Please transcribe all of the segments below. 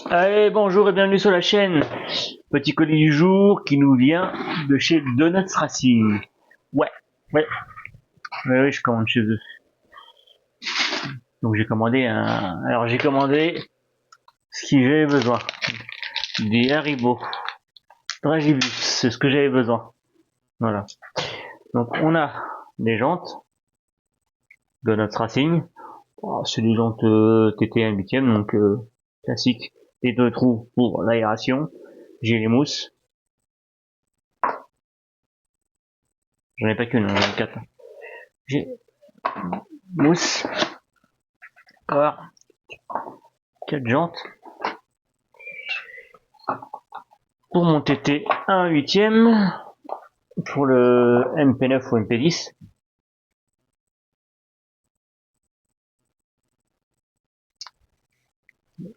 Allez, bonjour et bienvenue sur la chaîne. Petit colis du jour qui nous vient de chez Donuts Racing. Ouais, ouais, ouais, je commande chez eux. Donc j'ai commandé un... Alors j'ai commandé ce que j'avais besoin. Des Haribo. Dragibus, c'est ce que j'avais besoin. Voilà. Donc on a des jantes Donuts Racing. Oh, c'est des jantes TT 1/8, donc classique. Les deux trous pour l'aération. J'ai les mousses. J'en ai pas qu'une, j'en ai quatre. J'ai mousse. Encore 4 jantes. Pour mon TT 1/8, pour le MP9 ou MP10.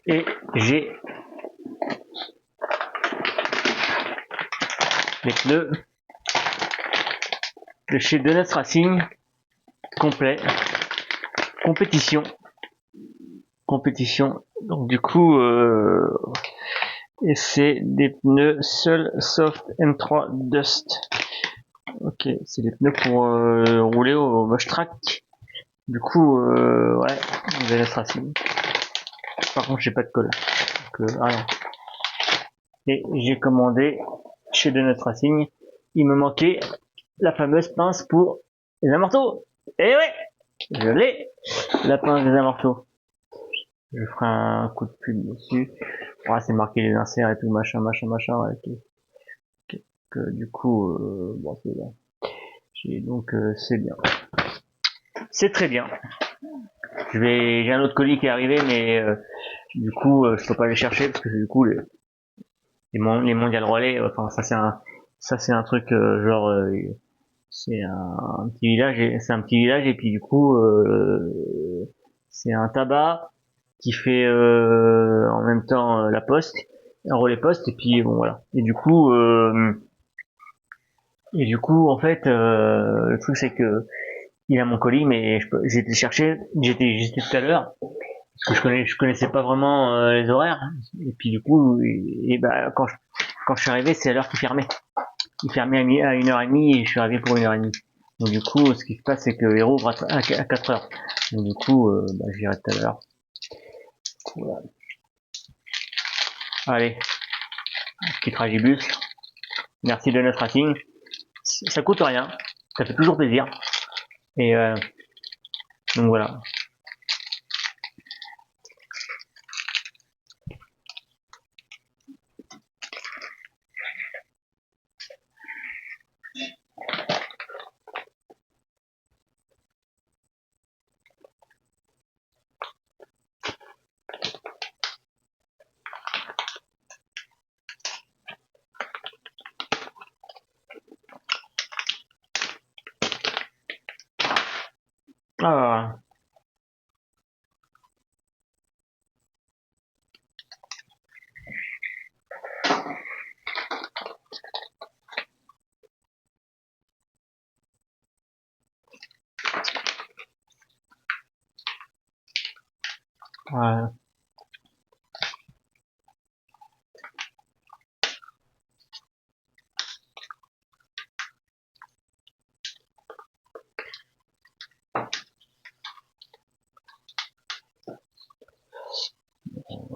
Et j'ai les pneus de chez Donuts Racing, complet, compétition. Compétition. Donc du coup, et c'est des pneus Seul Soft M3 Dust. Ok, c'est des pneus pour rouler au moche track. Du coup, ouais, Donuts Racing. Par contre, j'ai pas de colle. Donc, ah non. Et j'ai commandé chez Donuts Racing. Il me manquait la fameuse pince pour les amortos. Et ouais, je l'ai, la pince des amortos. Je ferai un coup de pub dessus. Ouais, c'est marqué les inserts et tout, machin, ouais, que du coup, bon, c'est bien. Donc, c'est bien. C'est très bien. J'ai un autre colis qui est arrivé, mais du coup, je peux pas les chercher parce que du coup, les mondial relais, enfin, ça c'est un truc genre, c'est un petit village, c'est un petit village et puis du coup, c'est un tabac qui fait en même temps la poste, un relais poste et puis bon voilà. Et du coup en fait, le truc c'est que il a mon colis, mais j'ai été chercher, j'étais tout à l'heure parce que je connaissais pas vraiment les horaires et puis du coup et bah quand je suis arrivé c'est à l'heure qu'il fermait. Il fermait à 1h30 et je suis arrivé pour 1h30. Donc du coup, ce qui se passe, c'est qu'il rouvre à 4h. Donc du coup, bah, j'irai tout à l'heure. Voilà. Allez, petit tragibus. Merci de notre racing. Ça coûte rien. Ça fait toujours plaisir. Et donc voilà. Ah, voilà.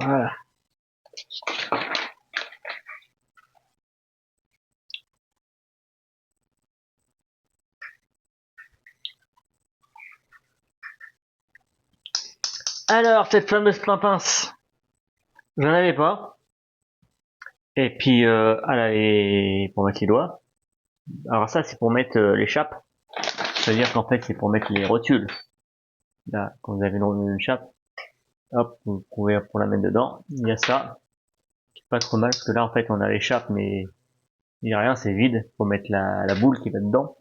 Voilà. Alors, cette fameuse pince, j'en avais pas. Et puis, pour mettre les doigts. Alors ça, c'est pour mettre l'échappe. C'est-à-dire qu'en fait, c'est pour mettre les rotules. Là, quand vous avez une chape, hop, vous pouvez pour la mettre dedans. Il y a ça, qui est pas trop mal parce que là, en fait, on a l'échappe, mais il n'y a rien, c'est vide. Faut mettre la boule qui va dedans.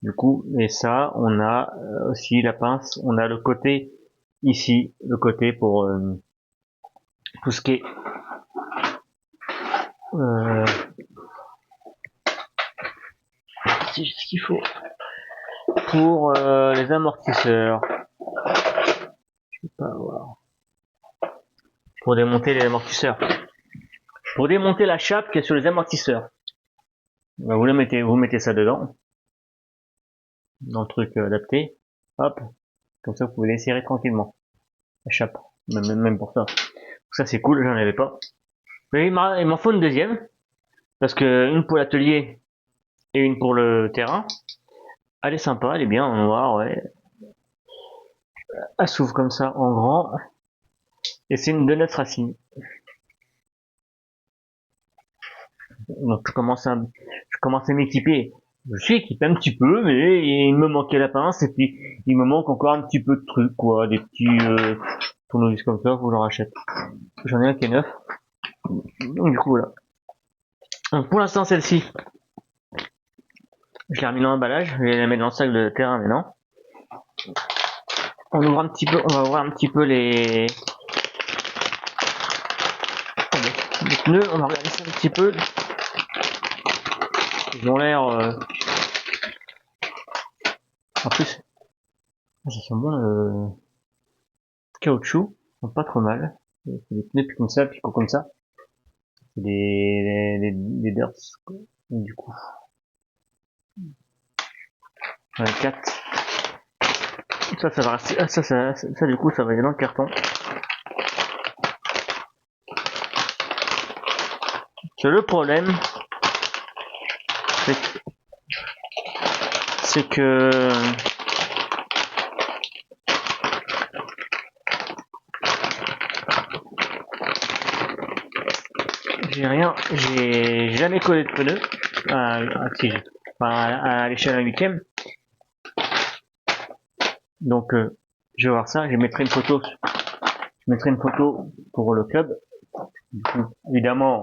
Du coup, et ça, on a aussi la pince. On a le côté ici, le côté pour tout ce qui est euh, c'est ce qu'il faut pour les amortisseurs. Je peux pas avoir. pour démonter les amortisseurs. Pour démonter la chape qui est sur les amortisseurs. Bah, vous mettez ça dedans. Dans le truc adapté. Hop. Comme ça, vous pouvez les serrer tranquillement. La chape. Même pour ça. Ça, c'est cool, j'en avais pas. Mais il m'en faut une deuxième. Parce que une pour l'atelier et une pour le terrain. Elle est sympa, elle est bien en noir, ouais. Elle s'ouvre comme ça en grand. Et c'est une Donut Racing. Donc je commence à m'équiper. Je suis équipé un petit peu, mais il me manquait la pince et puis il me manque encore un petit peu de trucs, quoi, des petits tournevis comme ça, faut que j'en rachète. J'en ai un qui est neuf. Donc du coup voilà. Donc pour l'instant celle-ci, je l'ai remis dans l'emballage, je vais la mettre dans le sac de terrain maintenant. On va voir un petit peu les pneus, on va regarder ça un petit peu. Ils ont l'air en plus ça sent bon caoutchouc, ils sont pas trop mal. C'est des pneus comme ça, picots comme ça. C'est des dirts du coup. 4. Ça va rester. Ça du coup ça va aller dans le carton. Le problème c'est que j'ai jamais collé de pneus à l'échelle 1/8. Donc je vais voir ça, je mettrai une photo pour le club. Du coup, évidemment,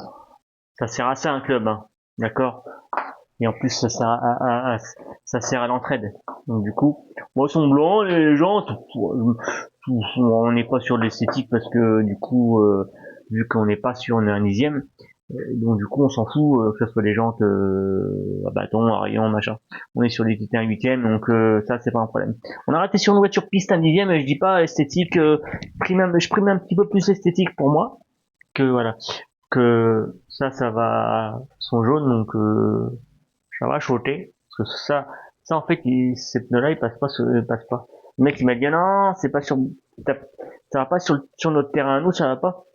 ça sert à ça un club, hein, d'accord. Et en plus ça sert à l'entraide. Donc du coup, moi sont blancs, les gens, on n'est pas sur l'esthétique parce que du coup, vu qu'on n'est pas sur un 10e, donc du coup on s'en fout que ce soit les jantes à bâton, à rayon, machin. On est sur des titres 1/8, donc ça c'est pas un problème. On a raté sur une voiture piste 1/10, et je dis pas esthétique, je prime un petit peu plus esthétique pour moi que voilà, que ça va sont jaunes, donc ça va choter parce que ça en fait ces pneus là ils passent pas. Le mec il m'a dit non, c'est pas sur ça va pas sur notre terrain, nous ça va pas,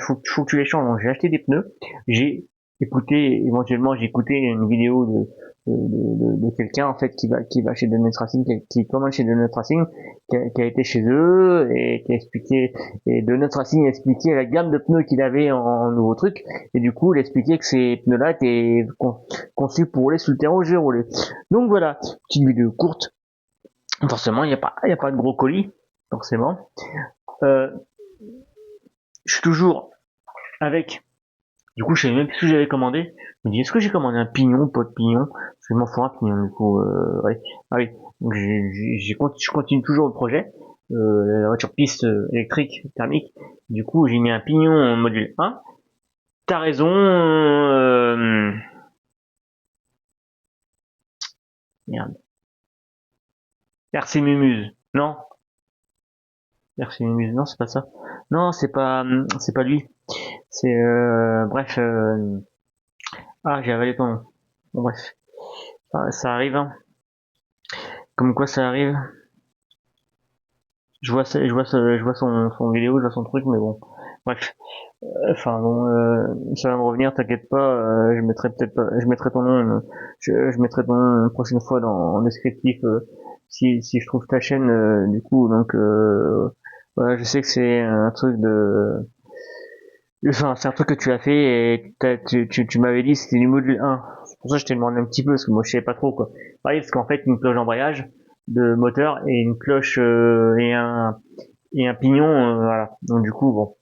faut que tu les changes. Donc j'ai acheté des pneus, j'ai éventuellement j'ai écouté une vidéo de quelqu'un en fait qui va chez Donut Racing, qui commande chez Donut Racing, qui a été chez eux et qui a expliqué, et Donut Racing a expliqué la gamme de pneus qu'il avait en nouveau truc, et du coup il a expliqué que ces pneus là étaient conçus pour rouler sur le terrain où j'ai roulé. Donc voilà, petite vidéo courte. Forcément il y a pas de gros colis forcément. Je suis toujours avec. Du coup, je savais même plus ce que j'avais commandé. Je me dis, est-ce que j'ai commandé un pignon, pas de pignon? Parce que je m'en fous un pignon, du coup, ouais. Ah oui. Donc, je continue toujours le projet. La voiture piste électrique, thermique. Du coup, j'ai mis un pignon en module 1. T'as raison, merde. RC Mumuse. Non. RC Mumuse. Non, c'est pas ça. Non, c'est pas lui. C'est, bref, j'ai avalé ton nom. Bon, bref. Ça arrive, hein. Comme quoi ça arrive. Je vois son vidéo, je vois son truc, mais bon. Bref. Enfin bon, ça va me revenir, t'inquiète pas, je mettrai ton nom, je mettrai ton nom une prochaine fois en descriptif, si je trouve ta chaîne, du coup, donc, voilà, je sais que c'est un truc enfin, c'est un truc que tu as fait et tu m'avais dit que c'était du module 1. C'est pour ça que je t'ai demandé un petit peu, parce que moi je savais pas trop, quoi. Pareil, parce qu'en fait, une cloche d'embrayage de moteur et une cloche, et un pignon, voilà. Donc du coup, bon.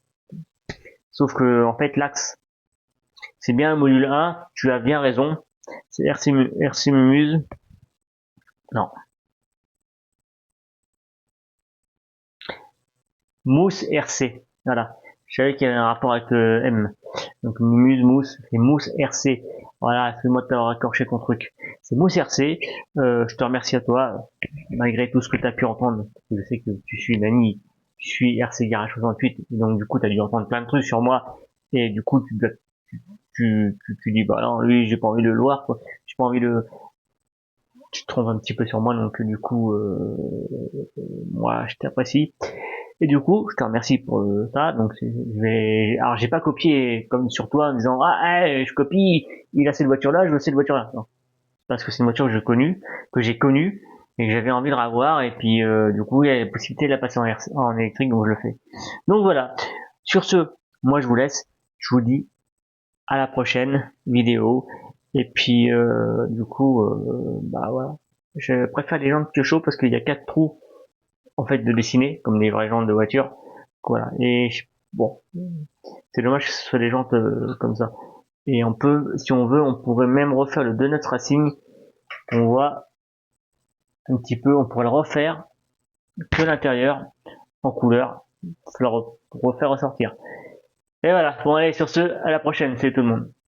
Sauf que, en fait, l'axe, c'est bien un module 1, tu as bien raison. C'est RC Mumuse. Non. Mousse RC. Voilà. Je savais qu'il y avait un rapport avec le M. Donc Mousse, c'est Mousse RC. Voilà, excuse-moi de t'avoir accorché ton truc. C'est Mousse RC. Je te remercie à toi, malgré tout ce que tu as pu entendre. Je sais que tu suis une amie je suis RC Garage 68, et donc du coup t'as dû entendre plein de trucs sur moi, et du coup tu dis bah non, lui j'ai pas envie de le voir, quoi. J'ai pas envie de, tu te trompes un petit peu sur moi, donc du coup moi je t'apprécie. Et du coup, je te remercie pour ça. Donc, alors j'ai pas copié comme sur toi en disant ah je copie, il a cette voiture là, je veux cette voiture là. Non, parce que c'est une voiture que j'ai connue et que j'avais envie de revoir. Et puis du coup, il y a la possibilité de la passer en électrique, donc je le fais. Donc voilà. Sur ce, moi je vous laisse. Je vous dis à la prochaine vidéo. Et puis du coup, bah voilà. Je préfère les jantes Peugeot parce qu'il y a 4 trous en fait de dessiner comme des vraies jantes de voiture. Voilà. Et bon, c'est dommage que ce soit des jantes comme ça. Et on peut, si on veut, on pourrait même refaire le Donut Racing. On voit un petit peu, on pourrait le refaire que l'intérieur en couleur, pour le refaire ressortir. Et voilà. Bon allez, sur ce, à la prochaine. Salut tout le monde.